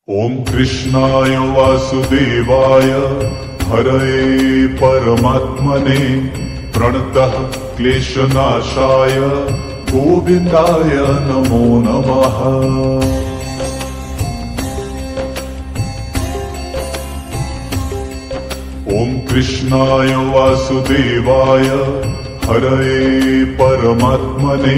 ॐ कृष्णाय वासुदेवाय हरये परमात्मने प्रणतः क्लेशनाशाय गोविन्दाय नमो नमः। ॐ कृष्णाय वासुदेवाय हरये परमात्मने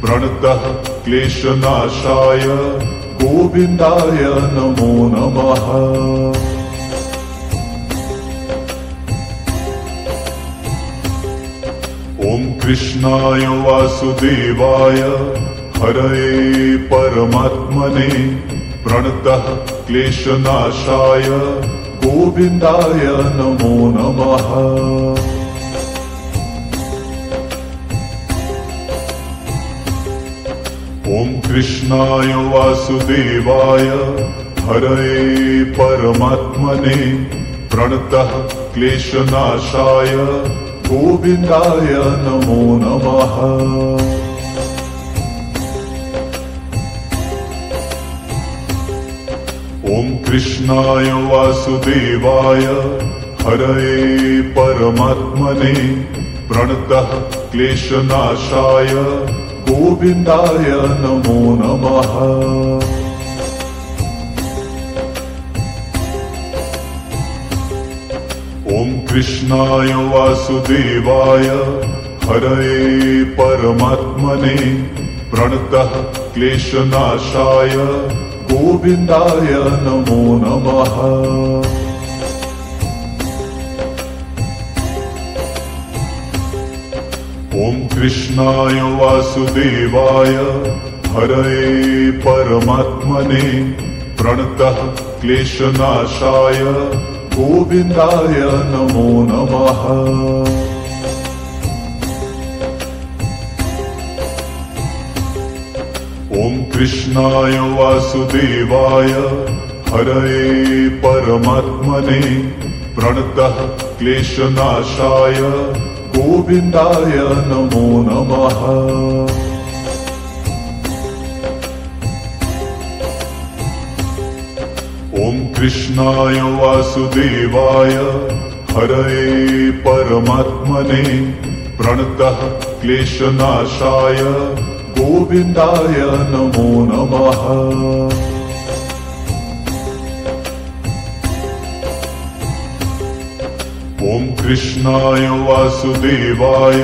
प्रणतः क्लेशनाशाय गोविन्दाय नमो नमः। ॐ कृष्णाय वासुदेवाय हरये परमात्मने प्रणतः क्लेशनाशाय गोविन्दाय नमो नमः। ॐ कृष्णाय वासुदेवाय हरये परमात्मने प्रणतः क्लेशनाशाय गोविन्दाय नमो नमः। ॐ कृष्णाय वासुदेवाय हरये परमात्मने प्रणतः क्लेशनाशाय गोविन्दाय नमो नमः। ॐ कृष्णाय वासुदेवाय हरये परमात्मने प्रणतः क्लेशनाशाय गोविन्दाय नमो नमः। ॐ कृष्णाय वासुदेवाय हरये परमात्मने प्रणतः क्लेशनाशाय गोविन्दाय नमो नमः। ॐ कृष्णाय वासुदेवाय हरये परमात्मने प्रणतः क्लेशनाशाय गोविन्दाय नमो नमः। ॐ कृष्णाय वासुदेवाय हरये परमात्मने प्रणतः क्लेशनाशाय गोविन्दाय नमो नमः। ॐ कृष्णाय वासुदेवाय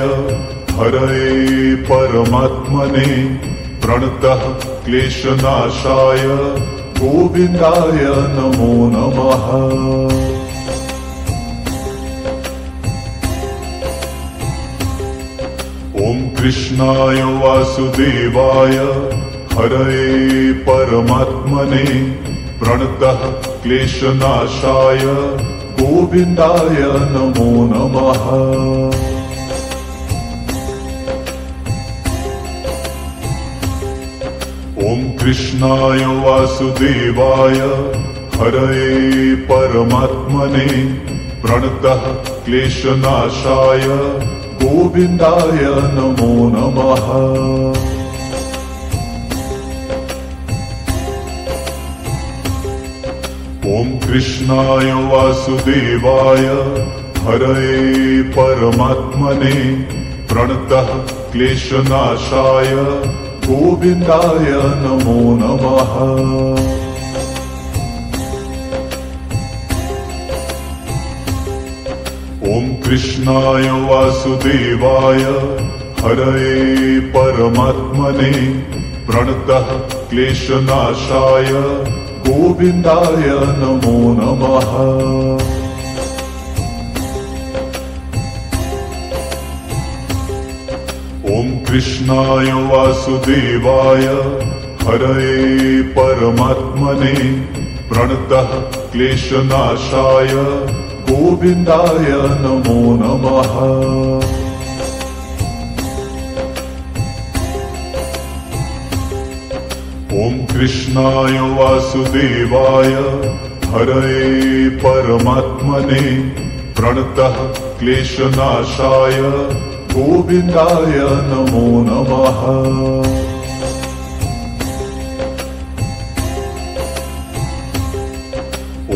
हरये परमात्मने प्रणतः क्लेशनाशाय गोविन्दाय नमो नमः। ॐ कृष्णाय वासुदेवाय हरये परमात्मने प्रणतः क्लेशनाशाय गोविन्दाय नमो नमः। ॐ कृष्णाय वासुदेवाय हरये परमात्मने प्रणतः क्लेशनाशाय गोविन्दाय नमो नमः। ॐ कृष्णाय वासुदेवाय हरये परमात्मने प्रणतः क्लेशनाशाय गोविन्दाय नमो नमः। ॐ कृष्णाय वासुदेवाय हरये परमात्मने प्रणतः क्लेशनाशाय गोविन्दाय नमो नमः। ॐ कृष्णाय वासुदेवाय हरये परमात्मने प्रणतः क्लेशनाशाय गोविन्दाय नमो नमः। ॐ कृष्णाय वासुदेवाय हरये परमात्मने प्रणतः क्लेशनाशाय गोविन्दाय नमो नमः।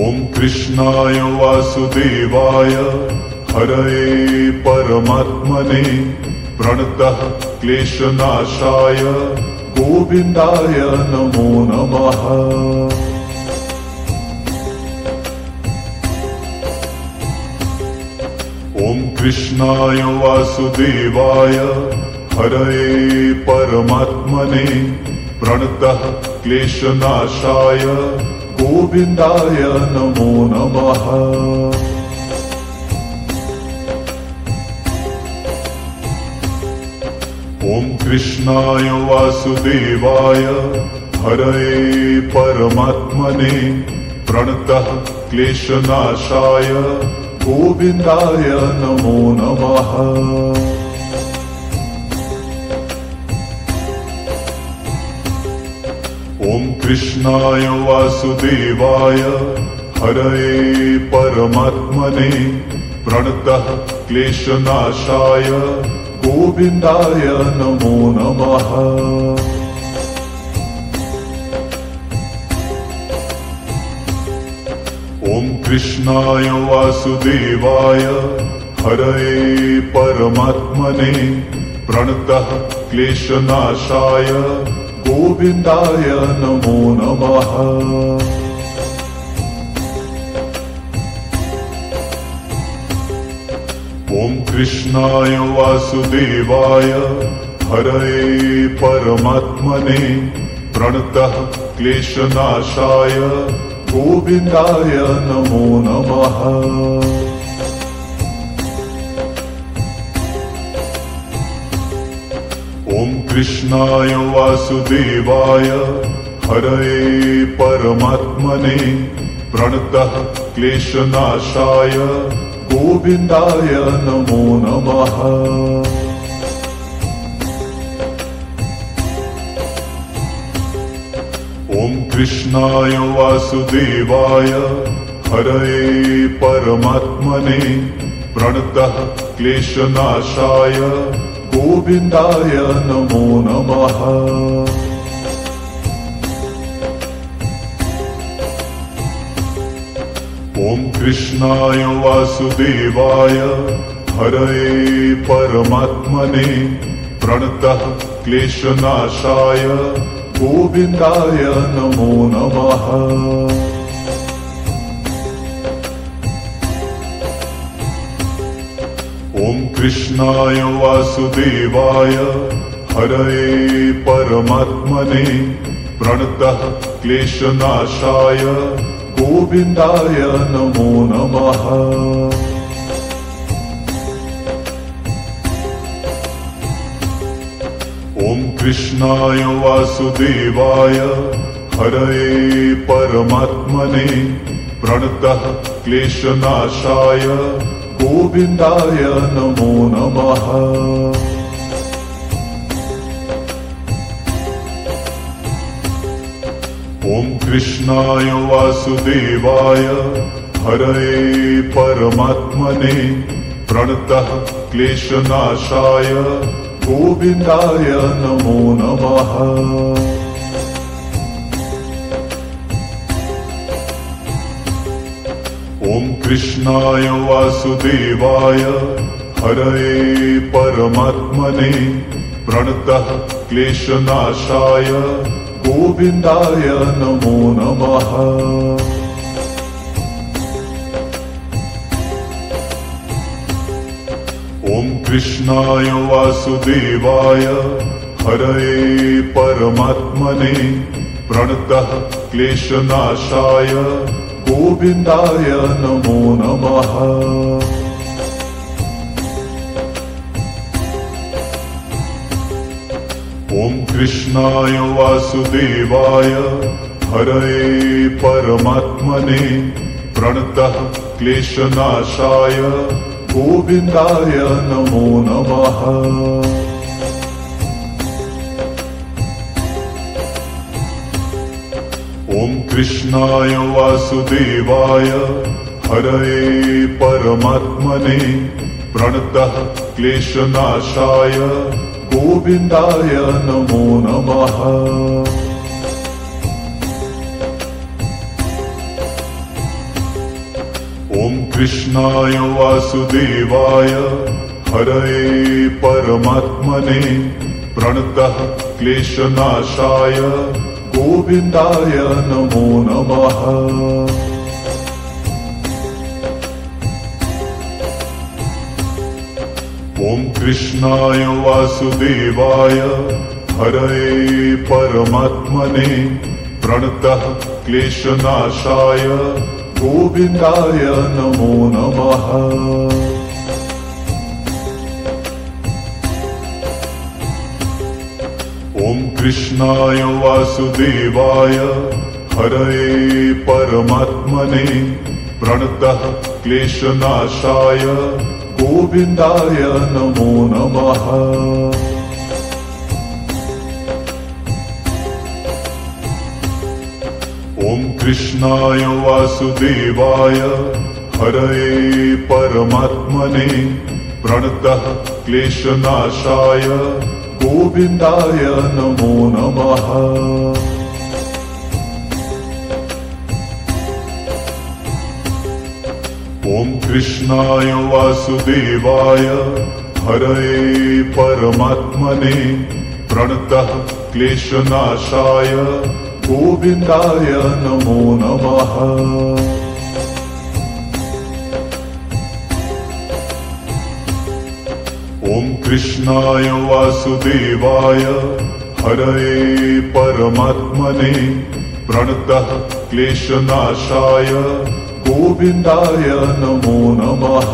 ॐ कृष्णाय वासुदेवाय हरये परमात्मने प्रणतः क्लेशनाशाय गोविन्दाय नमो नमः। ॐ कृष्णाय वासुदेवाय हरये परमात्मने प्रणतः क्लेशनाशाय गोविन्दाय नमो नमः। ॐ कृष्णाय वासुदेवाय हरये परमात्मने प्रणतः क्लेशनाशाय गोविन्दाय नमो नमः। ॐ कृष्णाय वासुदेवाय हरये परमात्मने प्रणतः क्लेशनाशाय गोविन्दाय नमो नमः। ॐ कृष्णाय वासुदेवाय हरये परमात्मने प्रणतः क्लेशनाशाय गोविन्दाय नमो नमः। ॐ कृष्णाय वासुदेवाय हरये परमात्मने प्रणतः क्लेशनाशाय गोविन्दाय नमो नमः। ॐ कृष्णाय वासुदेवाय हरये परमात्मने प्रणतः क्लेशनाशाय गोविन्दाय नमो नमः। ॐ कृष्णाय वासुदेवाय हरये परमात्मने प्रणतः क्लेशनाशाय गोविन्दाय नमो नमः। ॐ कृष्णाय वासुदेवाय हरये परमात्मने प्रणतः क्लेशनाशाय गोविन्दाय नमो नमः। ॐ कृष्णाय वासुदेवाय हरये परमात्मने प्रणतः क्लेशनाशाय गोविन्दाय नमो नमः। ॐ कृष्णाय वासुदेवाय हरये परमात्मने प्रणतः क्लेशनाशाय गोविन्दाय नमो नमः। ॐ कृष्णाय वासुदेवाय हरये परमात्मने प्रणतः क्लेशनाशाय गोविन्दाय नमो नमः। ॐ कृष्णाय वासुदेवाय हरये परमात्मने प्रणतः क्लेशनाशाय गोविन्दाय नमो नमः। ॐ कृष्णाय वासुदेवाय हरये परमात्मने प्रणतः क्लेशनाशाय गोविन्दाय नमो नमः। ॐ कृष्णाय वासुदेवाय हरये परमात्मने प्रणतः क्लेशनाशाय गोविन्दाय नमो नमः। ॐ कृष्णाय वासुदेवाय हरये परमात्मने प्रणतः क्लेशनाशाय गोविन्दाय नमो नमः। ॐ ॐ कृष्णाय वासुदेवाय हरये परमात्मने प्रणतः क्लेशनाशाय गोविन्दाय नमो नमः। ॐ कृष्णाय वासुदेवाय हरये परमात्मने प्रणतः क्लेशनाशाय गोविन्दाय नमो नमः। ॐ कृष्णाय वासुदेवाय हरये परमात्मने प्रणतः क्लेशनाशाय गोविन्दाय नमो नमः। ॐ कृष्णाय वासुदेवाय हरये परमात्मने प्रणतः क्लेशनाशाय गोविन्दाय नमो नमः। ॐ कृष्णाय वासुदेवाय हरये परमात्मने प्रणतः क्लेशनाशाय गोविन्दाय नमो नमः। ॐ कृष्णाय वासुदेवाय हरये परमात्मने प्रणतः क्लेशनाशाय गोविन्दाय नमो नमः।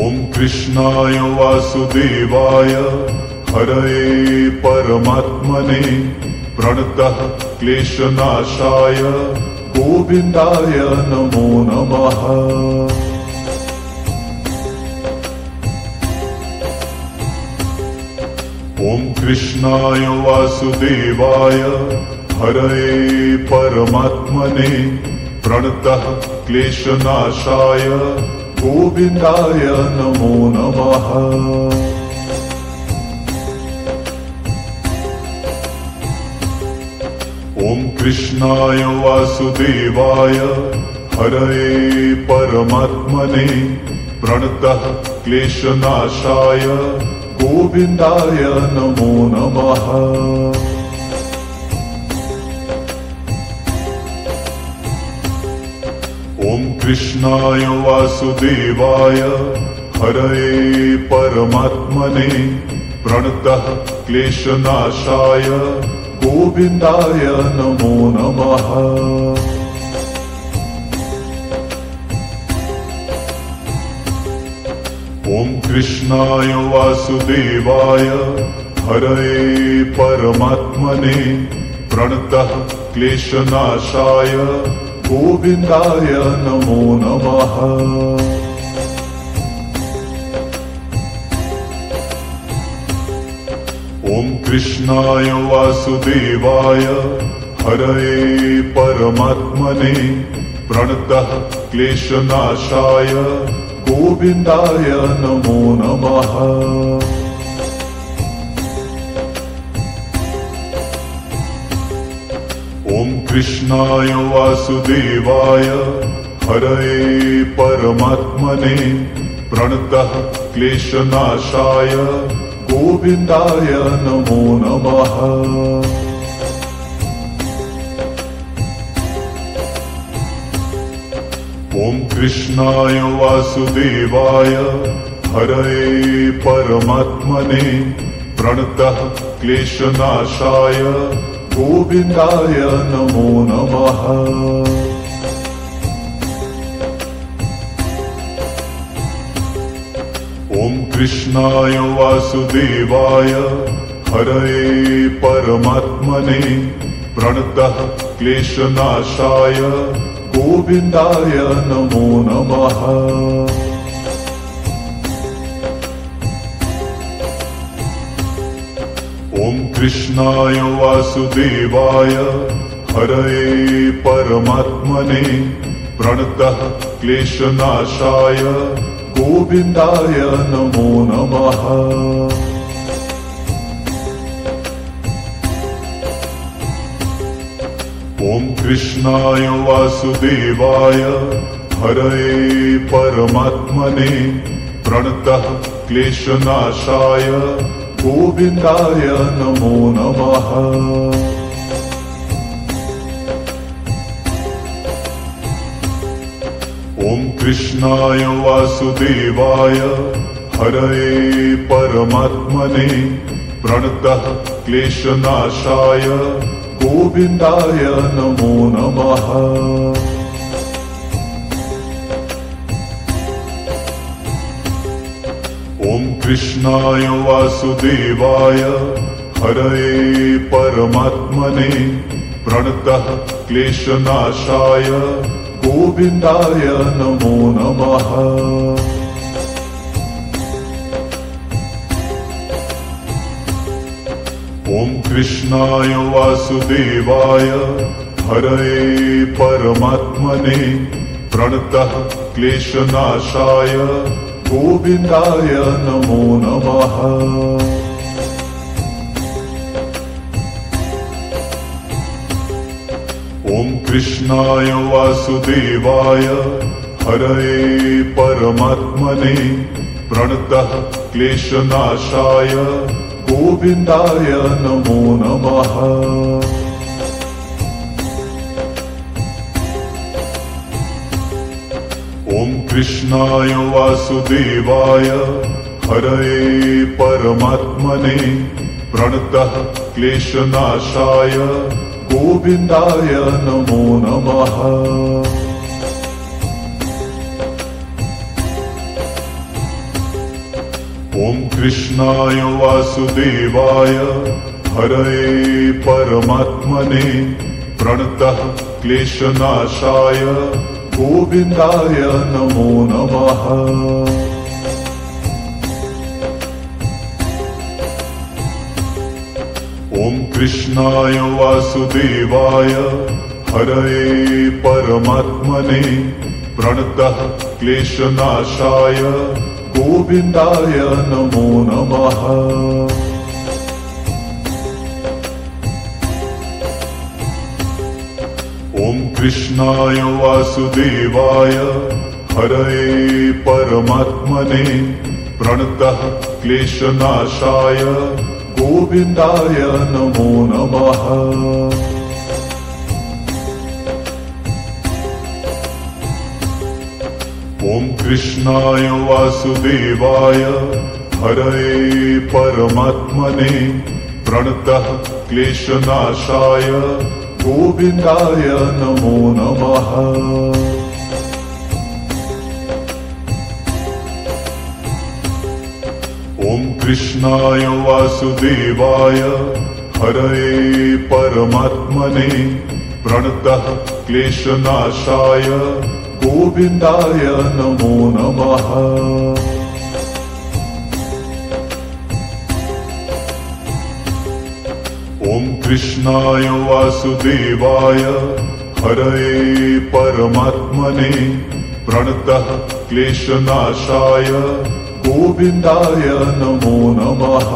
ॐ कृष्णाय वासुदेवाय हरये परमात्मने प्रणतः क्लेशनाशाय गोविन्दाय नमो नमः। ॐ कृष्णाय वासुदेवाय हरये परमात्मने प्रणतः क्लेशनाशाय गोविन्दाय नमो नमः। ॐ कृष्णाय वासुदेवाय हरये परमात्मने प्रणतः क्लेशनाशाय गोविन्दाय नमो नमः। ॐ कृष्णाय वासुदेवाय हरये परमात्मने प्रणतः क्लेशनाशाय गोविन्दाय नमो नमः। ॐ कृष्णाय वासुदेवाय हरये परमात्मने प्रणतः क्लेशनाशाय गोविन्दाय नमो नमः। ॐ कृष्णाय वासुदेवाय हरये परमात्मने प्रणतः क्लेशनाशाय गोविन्दाय नमो नमः। ॐ कृष्णाय वासुदेवाय हरये परमात्मने प्रणतः क्लेशनाशाय गोविन्दाय नमो नमः। ॐ कृष्णाय वासुदेवाय हरये परमात्मने प्रणतः क्लेशनाशाय गोविन्दाय नमो नमः। ॐ कृष्णाय वासुदेवाय हरये परमात्मने प्रणतः क्लेशनाशाय गोविन्दाय नमो नमः। ॐ कृष्णाय वासुदेवाय हरये परमात्मने प्रणतः क्लेशनाशाय गोविन्दाय नमो नमः। ॐ कृष्णाय वासुदेवाय हरये परमात्मने प्रणतः क्लेशनाशाय गोविन्दाय नमो नमः। ॐ कृष्णाय वासुदेवाय हरये परमात्मने प्रणतः क्लेशनाशाय गोविन्दाय नमो नमः। ॐ कृष्णाय वासुदेवाय हरये परमात्मने प्रणतः क्लेशनाशाय गोविन्दाय नमो नमः। ॐ कृष्णाय वासुदेवाय हरये परमात्मने प्रणतः क्लेशनाशाय गोविन्दाय नमो नमः। ॐ कृष्णाय वासुदेवाय हरये परमात्मने प्रणतः क्लेशनाशाय गोविन्दाय नमो नमः। ॐ कृष्णाय वासुदेवाय हरये परमात्मने प्रणतः क्लेशनाशाय गोविन्दाय नमो नमः। ॐ कृष्णाय वासुदेवाय हरये परमात्मने प्रणतः क्लेशनाशाय गोविन्दाय नमो नमः। ॐ कृष्णाय वासुदेवाय हरये परमात्मने प्रणतः क्लेशनाशाय गोविन्दाय नमो नमः। ॐ कृष्णाय वासुदेवाय हरये परमात्मने प्रणतः क्लेशनाशाय गोविन्दाय नमो नमः। ॐ कृष्णाय वासुदेवाय हरये परमात्मने प्रणतः क्लेशनाशाय गोविन्दाय नमो नमः। ॐ कृष्णाय वासुदेवाय हरये परमात्मने प्रणतः क्लेशनाशाय गोविन्दाय नमो नमः। ॐ कृष्णाय वासुदेवाय हरये परमात्मने प्रणतः क्लेशनाशाय गोविन्दाय नमो नमः।